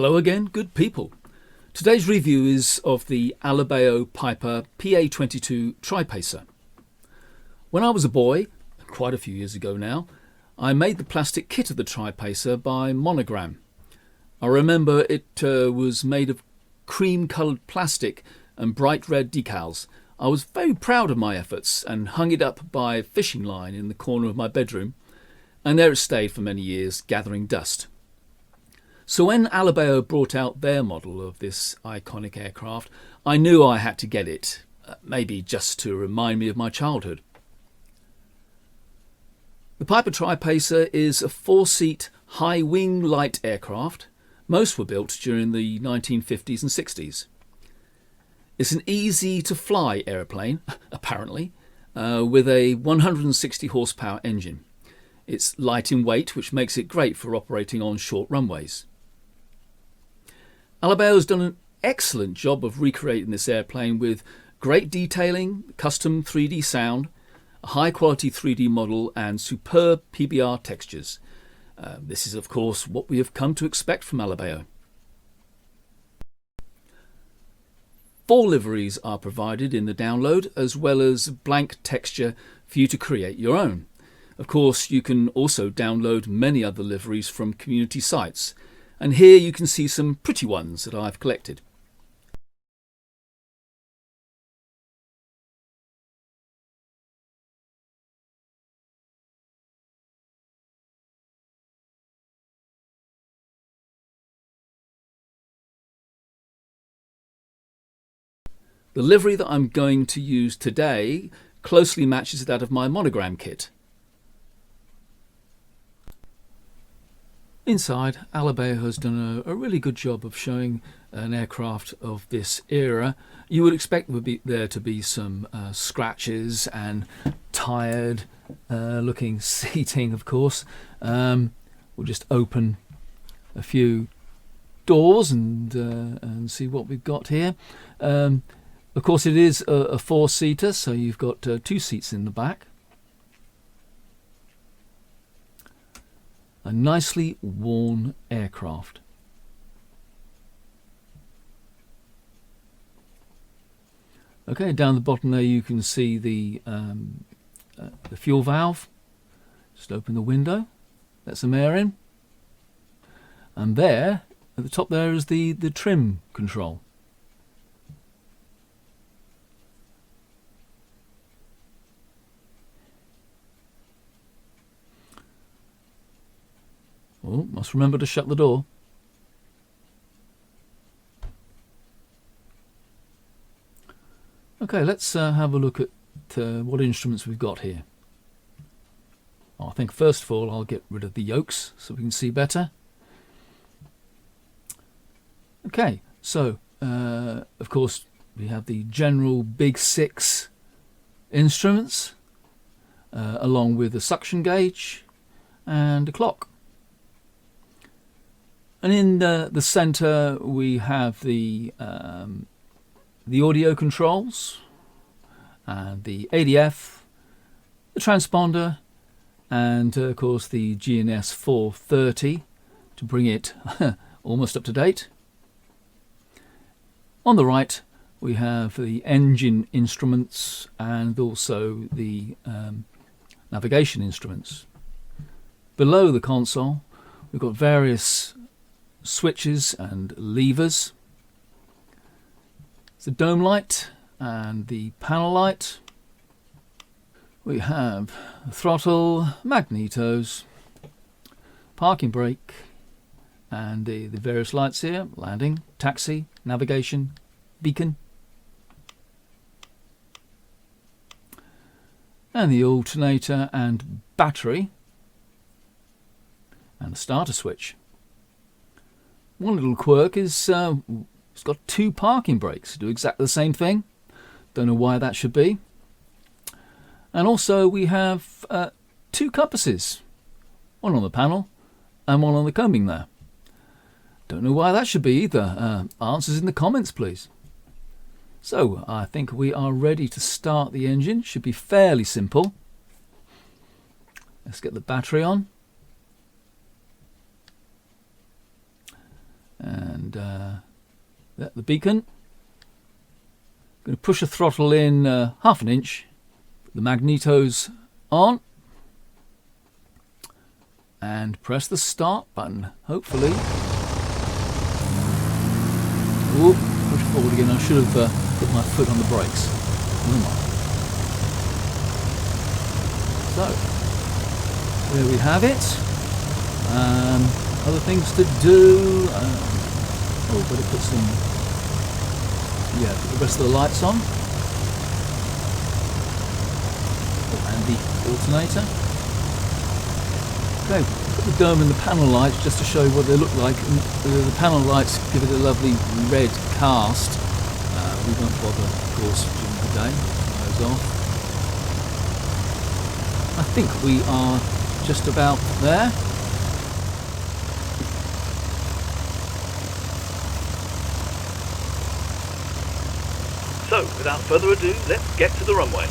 Hello again, good people. Today's review is of the Alabeo Piper PA22 Tripacer. When I was a boy, quite a few years ago now, I made the plastic kit of the Tripacer by Monogram. I remember it was made of cream-coloured plastic and bright red decals. I was very proud of my efforts and hung it up by a fishing line in the corner of my bedroom, and there it stayed for many years, gathering dust. So when Alabeo brought out their model of this iconic aircraft, I knew I had to get it, maybe just to remind me of my childhood. The Piper Tripacer is a four-seat, high-wing light aircraft. Most were built during the 1950s and 60s. It's an easy-to-fly aeroplane, apparently, with a 160 horsepower engine. It's light in weight, which makes it great for operating on short runways. Alabeo has done an excellent job of recreating this airplane with great detailing, custom 3D sound, a high-quality 3D model and superb PBR textures. This is, of course, what we have come to expect from Alabeo. 4 liveries are provided in the download, as well as blank texture for you to create your own. Of course, you can also download many other liveries from community sites, and here you can see some pretty ones that I've collected. The livery that I'm going to use today closely matches that of my Monogram kit. Inside, Alabeo has done a really good job of showing an aircraft of this era. You would expect there to be some scratches and tired looking seating, of course. We'll just open a few doors and see what we've got here. Of course, it is a 4-seater, so you've got 2 seats in the back. A nicely worn aircraft. Okay, down the bottom there you can see the fuel valve. Just open the window, let some air in. And there, at the top there is the trim control. Oh, must remember to shut the door. Okay, let's have a look at what instruments we've got here. I think first of all I'll get rid of the yokes so we can see better. Okay, so of course we have the general big 6 instruments along with a suction gauge and a clock. And in the centre we have the audio controls and the ADF, the transponder, and of course the GNS 430 to bring it almost up to date. On the right we have the engine instruments and also the navigation instruments. Below the console we've got various switches and levers. The dome light and the panel light. We have throttle, magnetos, parking brake, and the various lights here: landing, taxi, navigation, beacon, and the alternator and battery, and the starter switch. One little quirk is it's got 2 parking brakes, do exactly the same thing. Don't know why that should be. And also we have 2 compasses, one on the panel and one on the combing there. Don't know why that should be either. Answers in the comments, please. So I think we are ready to start the engine. Should be fairly simple. Let's get the battery on. and the beacon. Going to push the throttle in half an inch, put the magnetos on, and press the start button, hopefully. Ooh, push forward again. I should have put my foot on the brakes. Never mind. So, there we have it. Other things to do. Better put some, put the rest of the lights on. And the alternator. Okay, put the dome and the panel lights just to show you what they look like. And the panel lights give it a lovely red cast. We won't bother, of course, during the day. Turn those off. I think we are just about there. So, without further ado, let's get to the runway.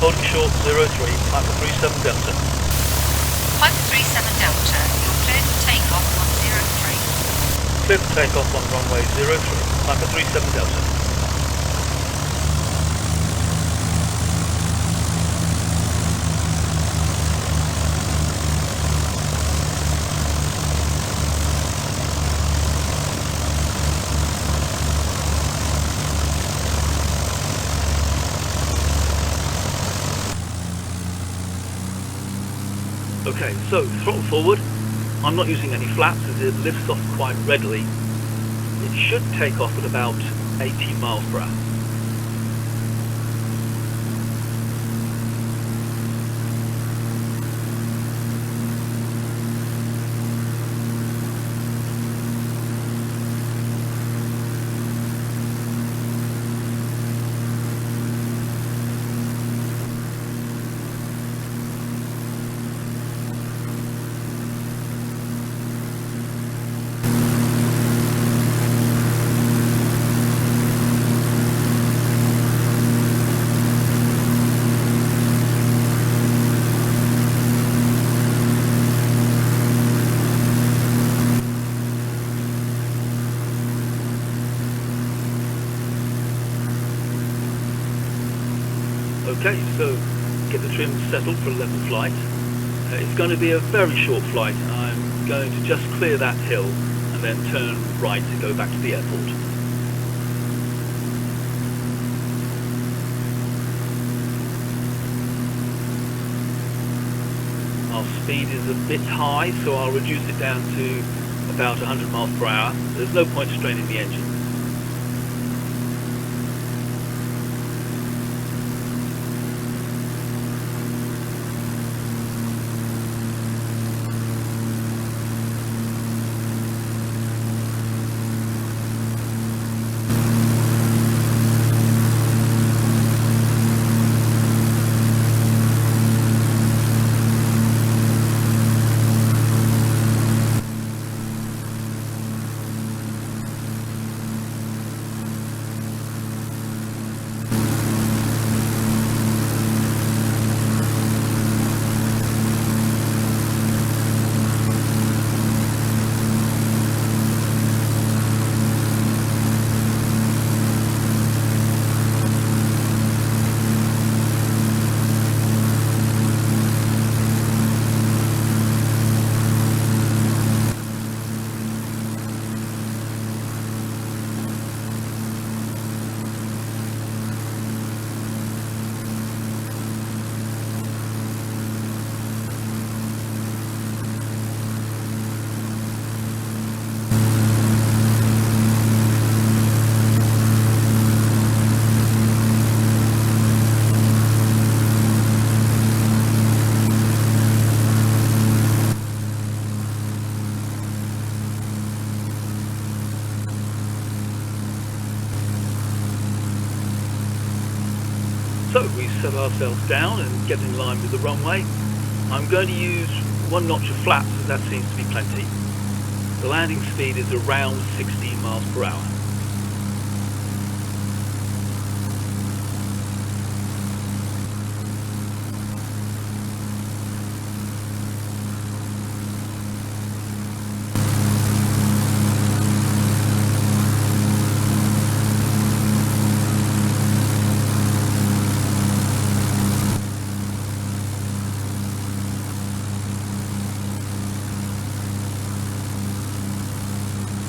Holding short 03, Piper 37 Delta. Piper 37 Delta, you're cleared for takeoff on 03. Clear for takeoff on runway 03, Piper 37 Delta. Okay, so throttle forward. I'm not using any flaps as it lifts off quite readily. It should take off at about 18 miles per hour. Okay, so get the trim settled for a level flight. It's going to be a very short flight. I'm going to just clear that hill and then turn right to go back to the airport. Our speed is a bit high, so I'll reduce it down to about 100 miles per hour. There's no point straining the engine. So we set ourselves down and get in line with the runway. I'm going to use 1 notch of flaps, as that seems to be plenty. The landing speed is around 16 miles per hour.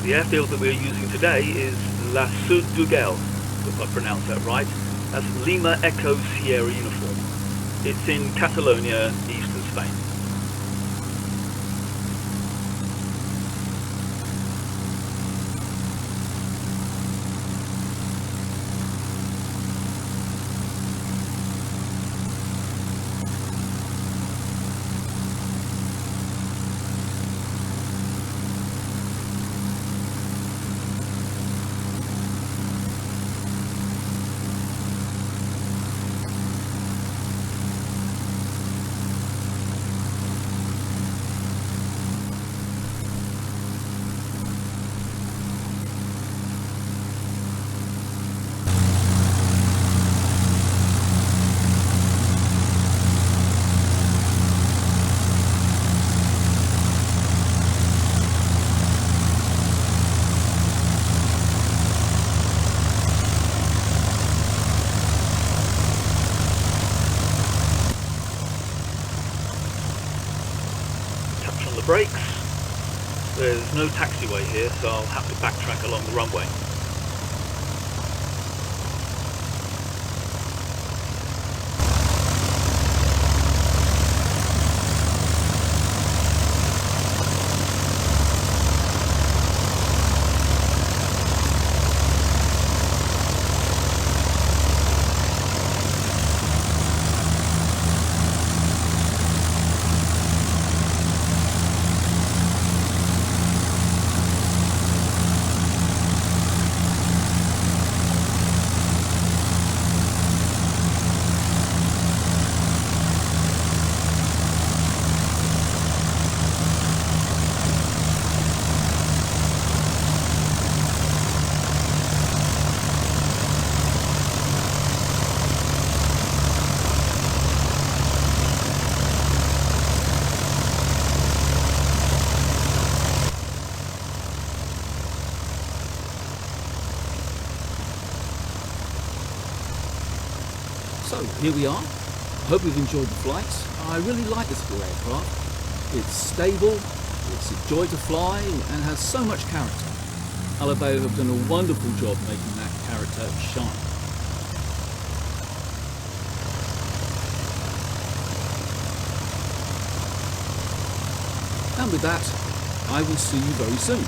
The airfield that we're using today is La Sud d'Urgell, if I pronounce that right. That's Lima Echo Sierra Uniform. It's in Catalonia, eastern Spain. Touch on the brakes. There's no taxiway here, so I'll have to backtrack along the runway. So here we are. I hope you've enjoyed the flight. I really like this little aircraft. It's stable, it's a joy to fly, and has so much character. Alabeo have done a wonderful job making that character shine. And with that, I will see you very soon.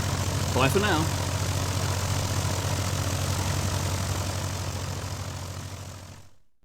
Bye for now.